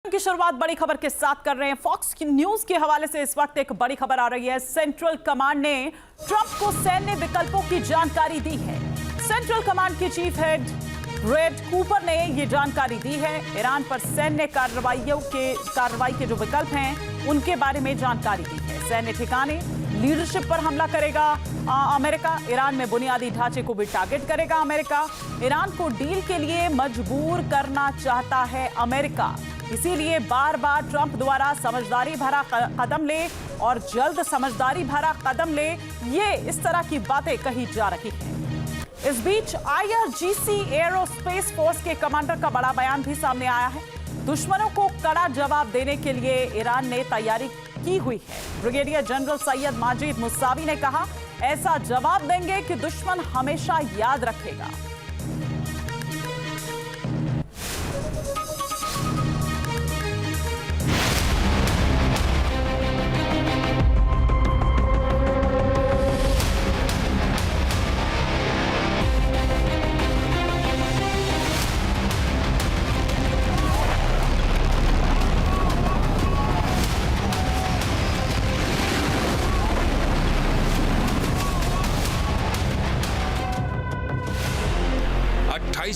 की शुरुआत बड़ी खबर के साथ कर रहे हैं। फॉक्स की न्यूज के हवाले से इस वक्त एक बड़ी खबर आ रही है। सेंट्रल कमांड ने ट्रंप को सैन्य विकल्पों की जानकारी दी है। सेंट्रल कमांड के चीफ हेड रेड कूपर ने यह जानकारी दी है। ईरान पर सैन्य कार्रवाई के जो विकल्प हैं उनके बारे में जानकारी दी है। सैन्य ठिकाने, लीडरशिप पर हमला करेगा अमेरिका। ईरान में बुनियादी ढांचे को भी टारगेट करेगा अमेरिका। ईरान को डील के लिए मजबूर करना चाहता है अमेरिका, इसीलिए बार बार ट्रंप द्वारा समझदारी भरा कदम ले और जल्द समझदारी भरा कदम ले, ये इस तरह की बातें कही जा रही हैं। इस बीच IRGC एरोस्पेस फोर्स के कमांडर का बड़ा बयान भी सामने आया है। दुश्मनों को कड़ा जवाब देने के लिए ईरान ने तैयारी की हुई है। Brigadier general Seyed Majid Mousavi ने कहा, ऐसा जवाब देंगे कि दुश्मन हमेशा याद रखेगा।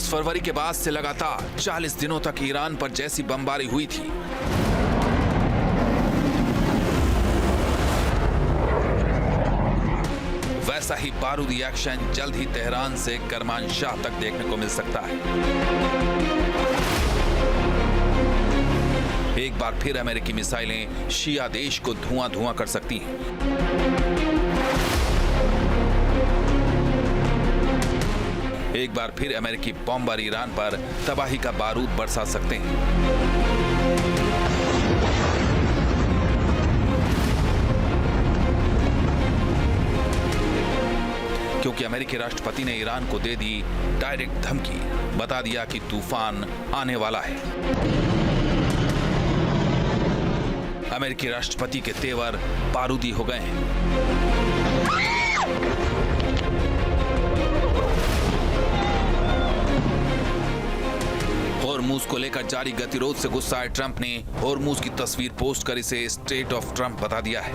फरवरी के बाद से लगातार 40 दिनों तक ईरान पर जैसी बमबारी हुई थी, वैसा ही बारूदी एक्शन जल्द ही तेहरान से करमानशाह तक देखने को मिल सकता है। एक बार फिर अमेरिकी मिसाइलें शिया देश को धुआं धुआं कर सकती हैं। एक बार फिर अमेरिकी बॉम्बर ईरान पर तबाही का बारूद बरसा सकते हैं। क्योंकि अमेरिकी राष्ट्रपति ने ईरान को दे दी डायरेक्ट धमकी, बता दिया कि तूफान आने वाला है। अमेरिकी राष्ट्रपति के तेवर बारूदी हो गए हैं। होर्मुज को लेकर जारी गतिरोध से गुस्साए ट्रंप ने होर्मुज की तस्वीर पोस्ट कर इसे स्टेट ऑफ ट्रंप बता दिया है।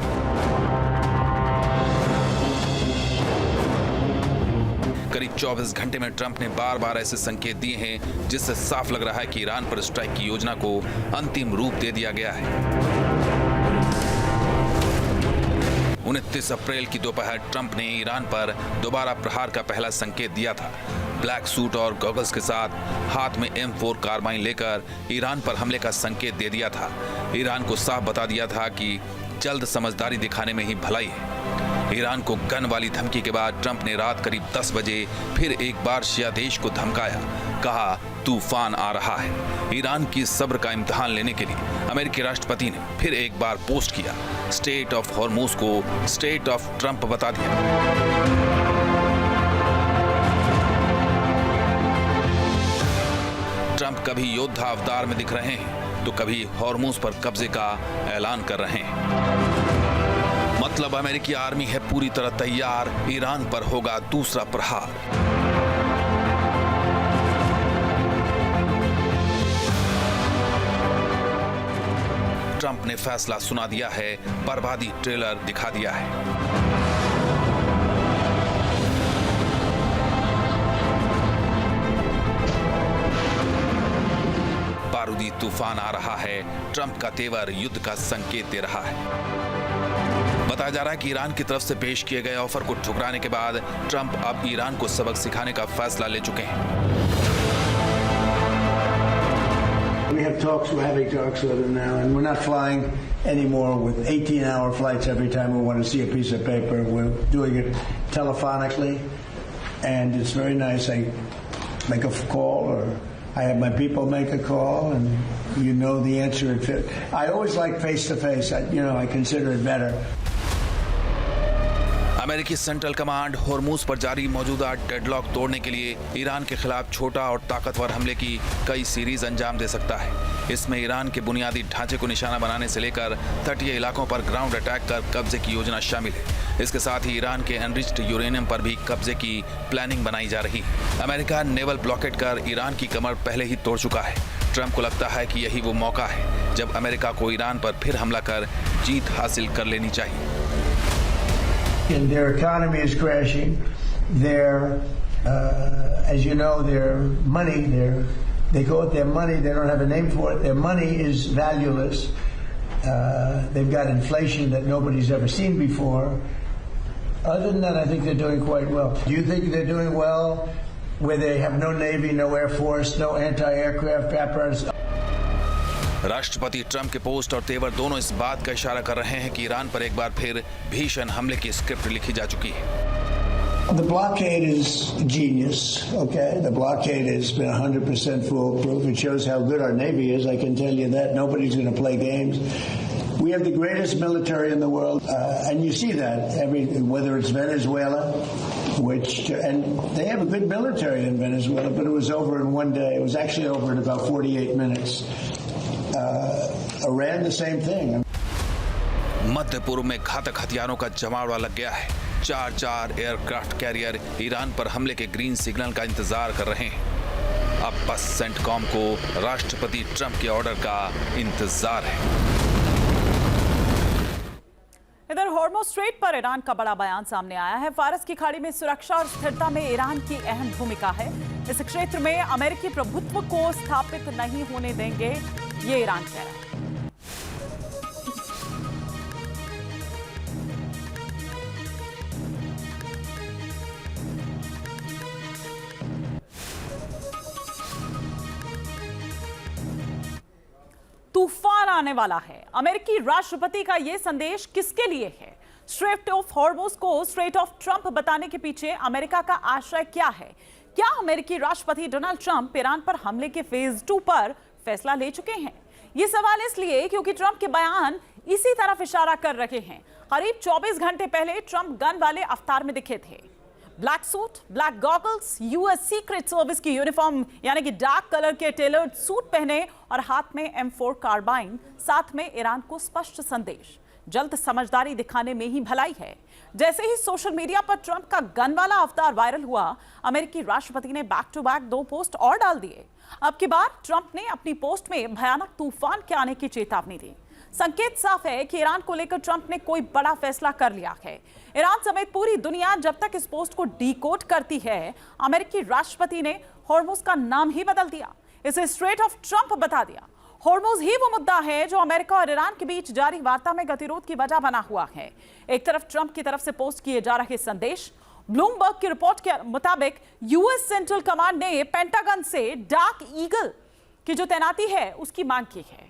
करीब 24 घंटे में ट्रंप ने बार बार ऐसे संकेत दिए हैं जिससे साफ लग रहा है कि ईरान पर स्ट्राइक की योजना को अंतिम रूप दे दिया गया है। 29 अप्रैल की दोपहर ट्रंप ने ईरान पर दोबारा प्रहार का पहला संकेत दिया था। ब्लैक सूट और गॉगल्स के साथ हाथ में M4 कार्बाइन लेकर ईरान पर हमले का संकेत दे दिया था। ईरान को साफ बता दिया था कि जल्द समझदारी दिखाने में ही भलाई है। ईरान को गन वाली धमकी के बाद ट्रंप ने रात करीब 10 बजे फिर एक बार शिया देश को धमकाया, कहा तूफान आ रहा है। ईरान की सब्र का इम्तिहान लेने के लिए अमेरिकी राष्ट्रपति ने फिर एक बार पोस्ट किया, स्टेट ऑफ होर्मुज को स्टेट ऑफ ट्रंप बता दिया। ट्रंप कभी योद्धा अवतार में दिख रहे हैं तो कभी होर्मुज पर कब्जे का ऐलान कर रहे हैं। मतलब अमेरिकी आर्मी है पूरी तरह तैयार, ईरान पर होगा दूसरा प्रहार। ट्रंप ने फैसला सुना दिया है, बर्बादी ट्रेलर दिखा दिया है। बारूदी तूफान आ रहा है। ट्रंप का तेवर युद्ध का संकेत दे रहा है। बताया जा रहा है कि ईरान की तरफ से पेश किए गए ऑफर को ठुकराने के बाद ट्रंप अब ईरान को सबक सिखाने का फैसला ले चुके हैं। We're having talks with them now, and we're not flying anymore with 18-hour flights every time we want to see a piece of paper. We're doing it telephonically, and it's very nice. I make a call, or I have my people make a call, and you know the answer. I always like face-to-face. I consider it better. अमेरिकी central command Hormuz पर जारी मौजूदा deadlock तोड़ने के लिए Iran के खिलाफ छोटा और ताकतवर हमले की कई सीरीज अंजाम दे सकता है। इसमें ईरान के बुनियादी ढांचे को निशाना बनाने से लेकर तटीय इलाकों पर ग्राउंड अटैक कर कब्जे की योजना शामिल है। इसके साथ ही ईरान के एनरिच्ड यूरेनियम पर भी कब्जे की प्लानिंग बनाई जा रही है। अमेरिका नेवल ब्लॉकेट कर ईरान की कमर पहले ही तोड़ चुका है। ट्रंप को लगता है कि यही वो मौका है जब अमेरिका को ईरान पर फिर हमला कर जीत हासिल कर लेनी चाहिए। And their economy is crashing. As you know, their money, they call it their money. They don't have a name for it. Their money is valueless. They've got inflation that nobody's ever seen before. Other than that, I think they're doing quite well. Do you think they're doing well where they have no Navy, no Air Force, no anti-aircraft apparatus? राष्ट्रपति Trump के post और तेवर दोनों इस बात का इशारा कर रहे हैं कि ईरान पर एक बार फिर भीषण हमले की स्क्रिप्ट लिखी जा चुकी है। The blockade is genius, okay? The blockade has been 100% foolproof. It shows how good our Navy is, I can tell you that. Nobody's going to play games. We have the greatest military in the world, and you see that, whether it's Venezuela, and they have a good military in Venezuela, but it was over in one day. It was actually over in about 48 minutes. Iran, the same thing. मध्य पूर्व में घातक हथियारों का जमावड़ा लग गया है। 4 aircraft carrier Iran पर हमले के ग्रीन सिग्नल का इंतजार कर रहे हैं। अब बस सेंटकॉम को राष्ट्रपति ट्रंप के ऑर्डर का इंतजार है। इधर हॉर्मुज़ स्ट्रेट पर ईरान का बड़ा बयान सामने आया है। फारस की खाड़ी में सुरक्षा और स्थिरता में ईरान की अहम भूमिका है। इस क्षेत्र में अमेरिकी प्रभुत्व को स्थापित नहीं होने देंगे, ये ईरान कह रहा है। तूफान आने वाला है। अमेरिकी राष्ट्रपति का यह संदेश किसके लिए है? स्ट्रेट ऑफ हॉर्मुज़ को स्ट्रेट ऑफ ट्रंप बताने के पीछे अमेरिका का आशय क्या है? क्या अमेरिकी राष्ट्रपति डोनाल्ड ट्रंप ईरान पर हमले के फेज 2 पर फैसला ले चुके हैं? यह सवाल इसलिए क्योंकि ट्रंप के बयान इसी तरफ इशारा कर रहे हैं। करीब 24 घंटे पहले ट्रंप गन वाले अवतार में दिखे थे। Black suit, black goggles, US secret service की यूनिफॉर्म यानी कि डार्क कलर के टेलर्ड सूट पहने और हाथ में M4 कार्बाइन, साथ में ईरान को स्पष्ट संदेश, जल्द समझदारी दिखाने में ही भलाई है। जैसे ही सोशल मीडिया पर ट्रंप का गन वाला अवतार वायरल हुआ, अमेरिकी राष्ट्रपति ने बैक टू बैक 2 पोस्ट और डाल दिए। अब की बार ट्रंप ने अपनी पोस्ट में भयानक तूफान के आने की चेतावनी दी। संकेत साफ है कि ईरान को लेकर ट्रंप ने कोई बड़ा फैसला कर लिया है। ईरान समेत पूरी दुनिया जब तक इस पोस्ट को डीकोड करती है, अमेरिकी राष्ट्रपति ने हॉर्मुज़ का नाम ही बदल दिया, इसे स्ट्रेट ऑफ ट्रंप बता दिया। हॉर्मुज़ ही वो मुद्दा है जो अमेरिका और ईरान के बीच जारी वार्ता में गतिरोध की वजह बना हुआ है। एक तरफ ट्रंप की तरफ से पोस्ट किए जा रहे संदेश, ब्लूमबर्ग की रिपोर्ट के मुताबिक यूएस सेंट्रल कमांड ने पेंटागन से डार्क ईगल की जो तैनाती है उसकी मांग की है।